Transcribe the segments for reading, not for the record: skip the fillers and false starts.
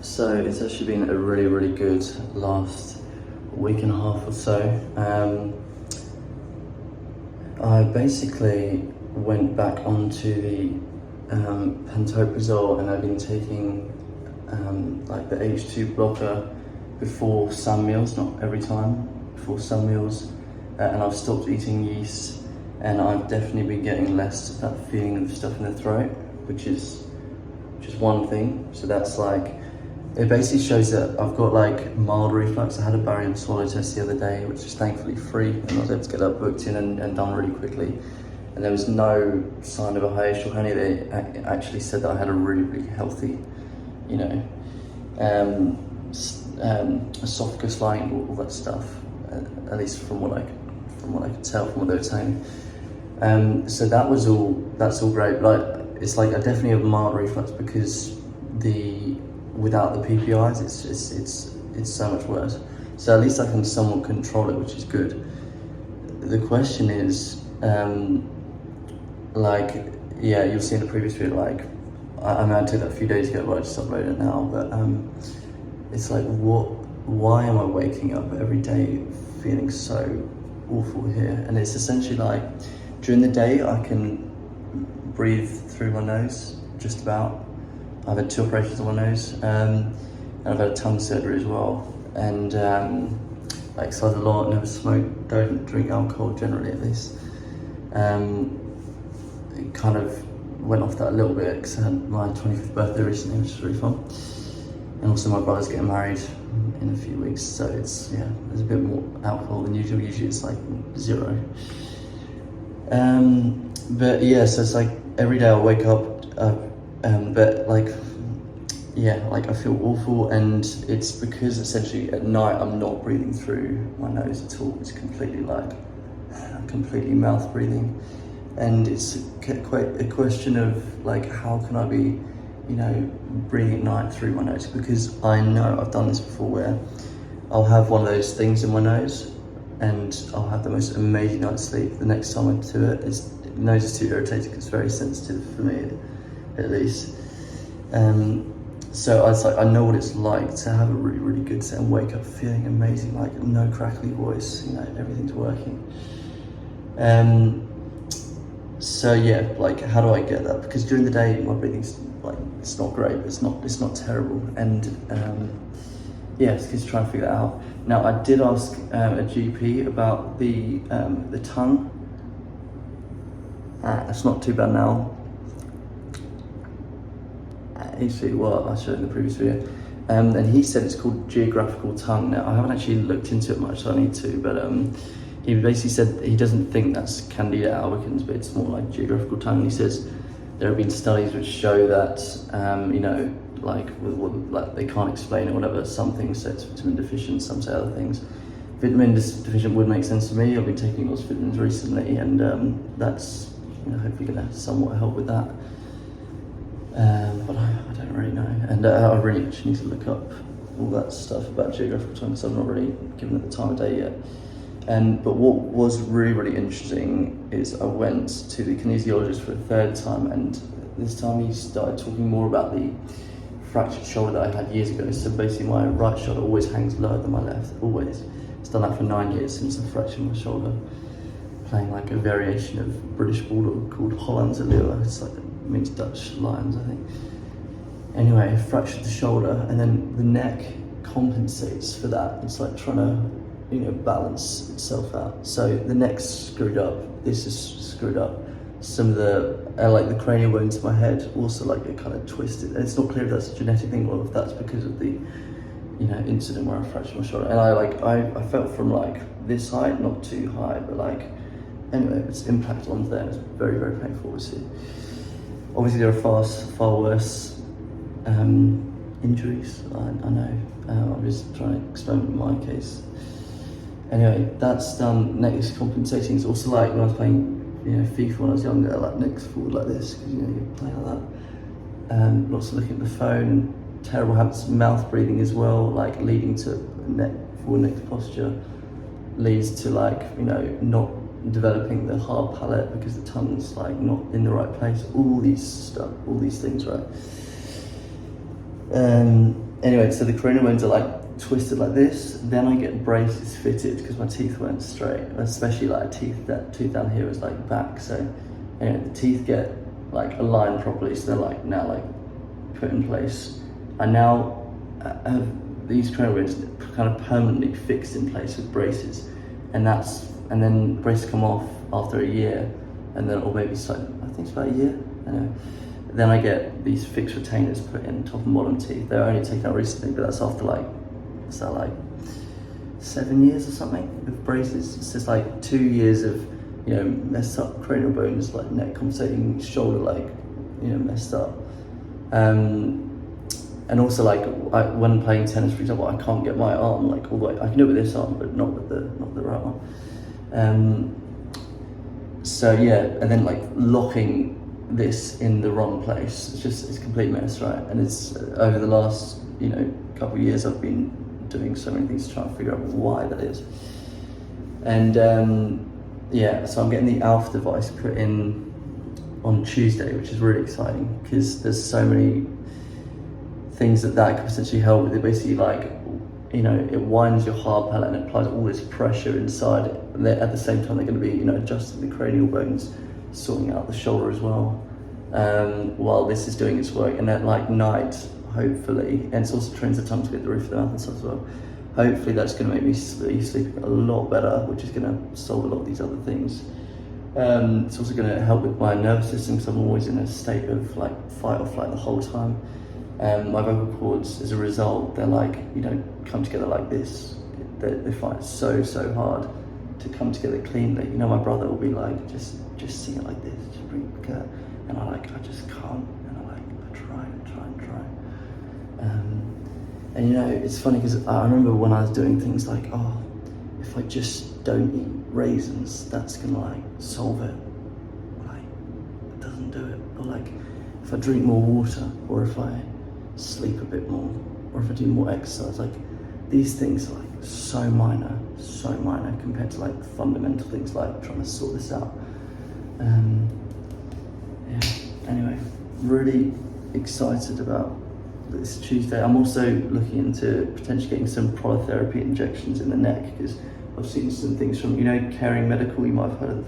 So it's actually been a really good last week and a half or so. I basically went back onto the pantoprazole, and I've been taking like the H2 blocker before some meals, not every time, before some meals, and I've stopped eating yeast, and I've definitely been getting less of that feeling of stuff in the throat, which is one thing. So that's like, it basically shows that I've got like mild reflux. I had a barium swallow test the other day, which is thankfully free, and I was able to get that booked in and done really quickly. And there was no sign of a hiatal hernia. They actually said that I had a really healthy, you know, esophagus line, all that stuff. At least from what I could tell from what they were telling me. So that's all great. But it's like I definitely have mild reflux because without the PPIs, it's so much worse. So at least I can somewhat control it, which is good. The question is, like, yeah, you'll see in the previous video, like, I mean, I did that a few days ago, but I just uploaded it now. But it's like, why am I waking up every day feeling so awful here? And it's essentially like, during the day, I can breathe through my nose, just about. I've had 2 operations on my nose, and I've had a tongue surgery as well. And I exercise a lot, never smoke, don't drink alcohol generally, at least. It kind of went off that a little bit because I had my 25th birthday recently, which was really fun. And also my brother's getting married in a few weeks, so it's, yeah, there's a bit more alcohol than usual. Usually it's like 0. But yeah, so it's like every day I wake up, but like, yeah, like I feel awful, and it's because essentially at night I'm not breathing through my nose at all. It's completely mouth breathing, and it's quite a question of like, how can I be, you know, breathing at night through my nose? Because I know I've done this before, where I'll have one of those things in my nose and I'll have the most amazing night's sleep. The next time I do it, the nose is too irritating. It's very sensitive for me, at least. So I know what it's like to have a really good set and wake up feeling amazing, like no crackly voice, you know, everything's working. So yeah, like, how do I get that? Because during the day my breathing's like, it's not great, but it's not terrible. And yeah, it's just trying to figure that out. Now, I did ask a GP about the tongue. It's not too bad now. Actually, well, I showed it in the previous video. And he said it's called geographical tongue. Now, I haven't actually looked into it much, so I need to, but he basically said he doesn't think that's Candida albicans, but it's more like geographical tongue. He says there have been studies which show that, you know, like they can't explain it, whatever. Some things say it's vitamin deficient, some say other things. Vitamin deficient would make sense to me. I've been taking lots of vitamins recently, and that's, you know, hopefully going to somewhat help with that. But I don't really know, and I really actually need to look up all that stuff about geographical tongue, because I've not really given it the time of day yet. But what was really interesting is I went to the kinesiologist for a 3rd time, and this time he started talking more about the fractured shoulder that I had years ago. So basically my right shoulder always hangs lower than my left, always. It's done that for 9 years since I fractured my shoulder, playing like a variation of British Bulldog called Hollandse Leeuw. It's like, it means Dutch lions, I think. Anyway, I fractured the shoulder, and then the neck compensates for that. It's like trying to, you know, balance itself out. So the neck's screwed up, this is screwed up. Some of the, like the cranial bones in my head also like get kind of twisted. And it's not clear if that's a genetic thing or if that's because of the, you know, incident where I fractured my shoulder. And I felt from like this height, not too high, but like, anyway, it's impact onto there. It's very painful, obviously. Obviously there are far worse injuries, I know. I'm just trying to explain my case. Anyway, that's done. Neck is compensating. It's also like when I was playing, you know, FIFA when I was younger, like neck's forward like this, because, you know, you're playing like that. Lots of looking at the phone, terrible habits, mouth breathing as well, like leading to forward neck posture, leads to like, you know, not developing the hard palate because the tongue's like not in the right place. All these things, right? anyway, so the cranial bones are like twisted like this. Then I get braces fitted because my teeth weren't straight, especially like that tooth down here was like back. So anyway, the teeth get like aligned properly, so they're like now like put in place. I now have these cranial bones kind of permanently fixed in place with braces, and then braces come off after a year, and then, or maybe it's like, I think it's about a year. Anyway, then I get these fixed retainers put in top and bottom teeth. They're only taken out recently, but that's after like, what's that, like 7 years or something of braces. It's just like 2 years of, you know, messed up cranial bones, like neck compensating, shoulder like, you know, messed up. And also like when playing tennis, for example, I can't get my arm like all the way. I can do it with this arm, but not with the right arm. So yeah, and then like locking this in the wrong place, it's a complete mess, right? And it's over the last, you know, couple of years I've been doing so many things to try and figure out why that is. And yeah, so I'm getting the ALF device put in on Tuesday, which is really exciting because there's so many things that could potentially help with. It basically, like, you know, it winds your hard palate and it applies all this pressure inside it. And at the same time, they're going to be, you know, adjusting the cranial bones, sorting out the shoulder as well, while this is doing its work. And at like night, hopefully, and it's also trains the tongue to get the roof of the mouth and stuff as well. Hopefully that's going to make me sleep a lot better, which is going to solve a lot of these other things. It's also going to help with my nervous system because I'm always in a state of like fight or flight the whole time. My vocal cords, as a result, they're like, you know, come together like this. They find it so hard to come together cleanly. You know, my brother will be like, just sing it like this, just bring it together. And I just can't. And I try. And you know, it's funny because I remember when I was doing things like, oh, if I just don't eat raisins, that's gonna like solve it. Like, it doesn't do it. Or like, if I drink more water, or if I sleep a bit more, or if I do more exercise, like these things are like so minor compared to like fundamental things like trying to sort this out. Yeah, anyway, really excited about this Tuesday. I'm also looking into potentially getting some prolotherapy injections in the neck because I've seen some things from, you know, Caring Medical. You might have heard of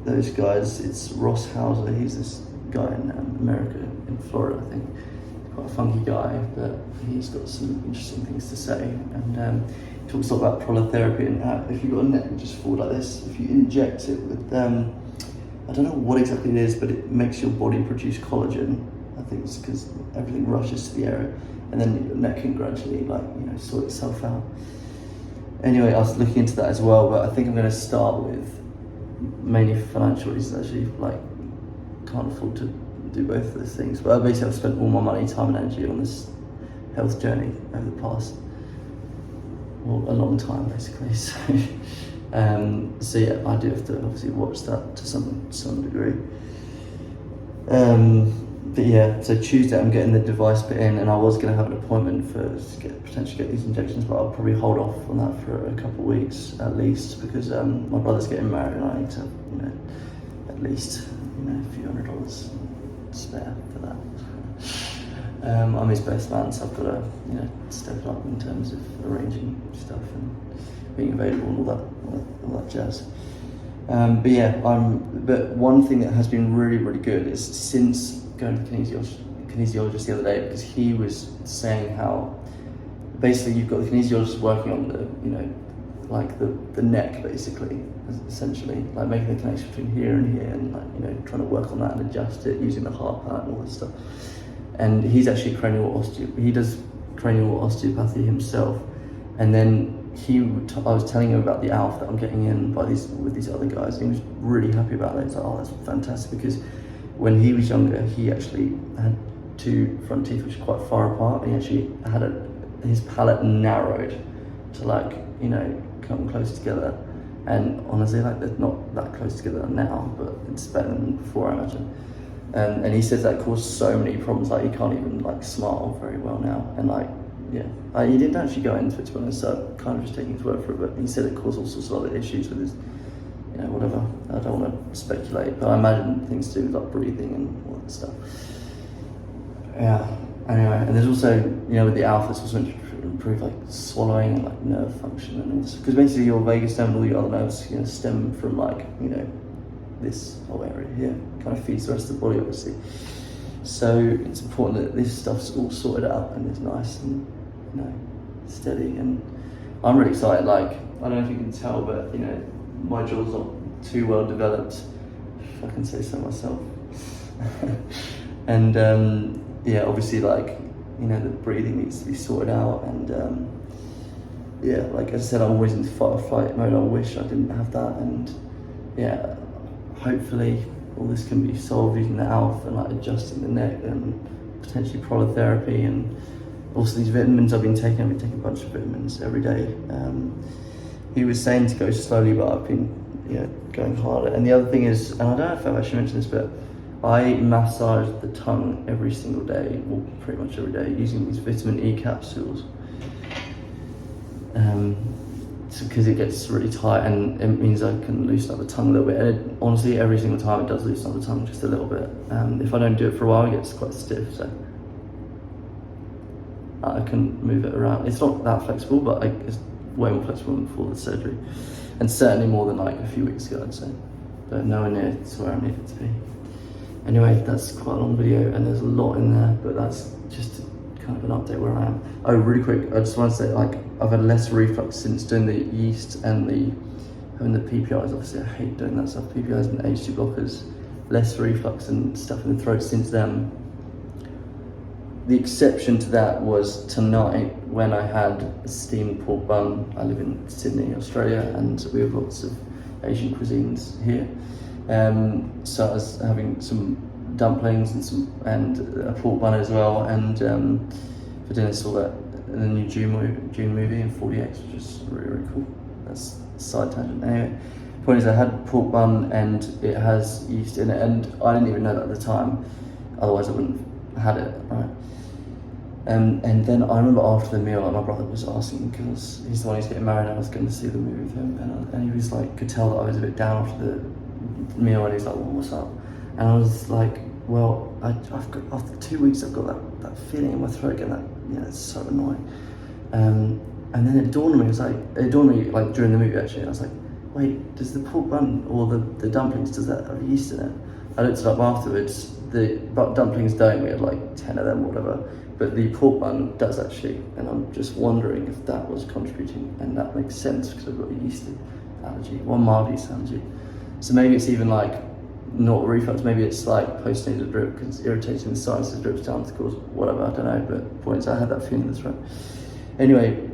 those guys. It's Ross Hauser. He's this guy in America, in Florida, I think. Quite a funky guy, but he's got some interesting things to say. And he talks a lot about prolotherapy and how if you've got a neck just forward like this, if you inject it with, I don't know what exactly it is, but it makes your body produce collagen. I think it's because everything rushes to the area, and then your neck can gradually, like, you know, sort itself out. Anyway, I was looking into that as well, but I think I'm going to start with mainly financial reasons. Actually, like, can't afford to do both of those things. But basically, I've spent all my money, time, and energy on this health journey over the past, well, a long time, basically. So yeah, I do have to obviously watch that to some degree. But yeah, so Tuesday I'm getting the device put in, and I was going to have an appointment for potentially get these injections, but I'll probably hold off on that for a couple of weeks at least, because my brother's getting married and I need to, you know, at least, you know, a few $100 spare for that. I'm his best man, so I've got to, you know, step up in terms of arranging stuff and being available and all that jazz. But yeah, but one thing that has been really good is since going to the kinesiologist the other day, because he was saying how basically you've got the kinesiologist working on the, you know, like the neck basically, essentially, like making the connection between here and here, and like, you know, trying to work on that and adjust it using the heart palate and all this stuff. And he's actually he does cranial osteopathy himself. And then I was telling him about the ALF that I'm getting in with these other guys, and he was really happy about it. He's like, oh, that's fantastic, because when he was younger, he actually had two front teeth which are quite far apart, and he actually had his palate narrowed to, like, you know, come close together. And honestly, like, they're not that close together now, but it's better than before, I imagine. And he says that caused so many problems, like he can't even like smile very well now, and like, yeah, he didn't actually go into it, to be honest, so I'm kind of just taking his word for it, but he said it caused all sorts of other issues with his, you know, whatever. I don't want to speculate, but I imagine things to do with like breathing and all that stuff. Yeah, Anyway, and there's also, you know, with the ALF, it's also improve like swallowing and like nerve function and all this. Because basically your vagus nerve and all your other nerves, you know, stem from like, you know, this whole area here. Kind of feeds the rest of the body, obviously. So it's important that this stuff's all sorted out and it's nice and, you know, steady. And I'm really excited. Like, I don't know if you can tell, but you know, my jaw's not too well developed, if I can say so myself. And yeah, obviously, like, you know, the breathing needs to be sorted out. And yeah, like I said, I'm always in fight or flight mode. I wish I didn't have that. And yeah, hopefully all this can be solved using the ALF and like adjusting the neck and potentially prolotherapy and also these vitamins I've been taking a bunch of vitamins every day. He was saying to go slowly, but I've been, you know, going harder. And the other thing is, and I don't know if I've actually mentioned this, but I massage the tongue every single day, or pretty much every day, using these vitamin E capsules. Because it gets really tight and it means I can loosen up the tongue a little bit. And honestly, every single time it does loosen up the tongue just a little bit. If I don't do it for a while, it gets quite stiff. So I can move it around. It's not that flexible, but it's way more flexible than before the surgery, and certainly more than like a few weeks ago, I'd say. But nowhere near to where I need it to be. Anyway, that's quite a long video, and there's a lot in there, but that's just kind of an update where I am. Oh, really quick, I just want to say, like, I've had less reflux since doing the yeast and having the PPIs. Obviously, I hate doing that stuff. PPIs and H2 blockers, less reflux and stuff in the throat since then. The exception to that was tonight when I had a steamed pork bun. I live in Sydney, Australia, and we have lots of Asian cuisines here. So I was having some dumplings and a pork bun as well. And for dinner, saw that in the new June movie in 40X, which is really, really cool. That's a side tangent. Anyway, the point is I had pork bun and it has yeast in it, and I didn't even know that at the time. Otherwise, I wouldn't have had it, right? And then I remember after the meal, like, my brother was asking, because he's the one who's getting married, and I was going to see the movie with him, and he was like, could tell that I was a bit down after the meal, and he's like, well, what's up? And I was like, well, I've got, after 2 weeks, I've got that feeling in my throat again, that, you know, it's so annoying. And then it dawned on me, like during the movie actually, I was like, wait, does the pork bun or the dumplings, does that have yeast in it? I looked it up afterwards. The dumplings don't, we had like 10 of them or whatever, but the pork bun does actually, and I'm just wondering if that was contributing, and that makes sense because I've got a yeast allergy, one mild yeast allergy. So maybe it's even like not reflux, maybe it's like postnasal drip because it's irritating the sinuses, drips down to cause whatever, I don't know, but the point is I had that feeling in the throat. Anyway,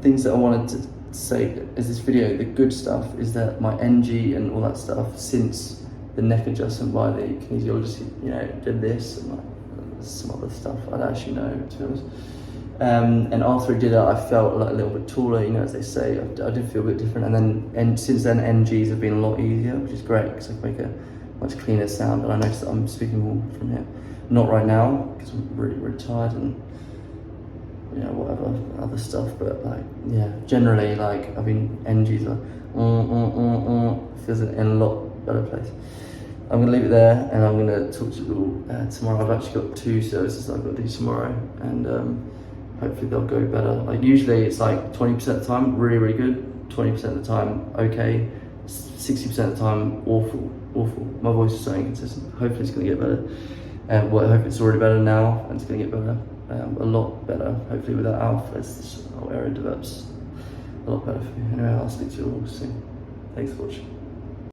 things that I wanted to say is this video, the good stuff is that my NG and all that stuff, since the neck adjustment by the kinesiologist, you know, did this and like some other stuff I don't actually know, to be honest. And after I did it, I felt like a little bit taller, you know, as they say. I did feel a bit different, and since then NGs have been a lot easier, which is great because I can make a much cleaner sound. And I noticed that I'm speaking more from here. Not right now because I'm really, really tired and, you know, whatever other stuff. But like, yeah, generally, like, I've been NGs are feels in a lot better place. I'm going to leave it there, and I'm going to talk to you all tomorrow. I've actually got 2 services I've got to do tomorrow, and hopefully they'll go better. Like, usually it's like 20% of the time really, really good, 20% of the time okay, 60% of the time awful. My voice is so inconsistent. Hopefully it's going to get better. Well, I hope it's already better now, and it's going to get better, a lot better. Hopefully with that ALF, this whole area develops a lot better for you. Anyway, I'll speak to you all soon. Thanks for watching.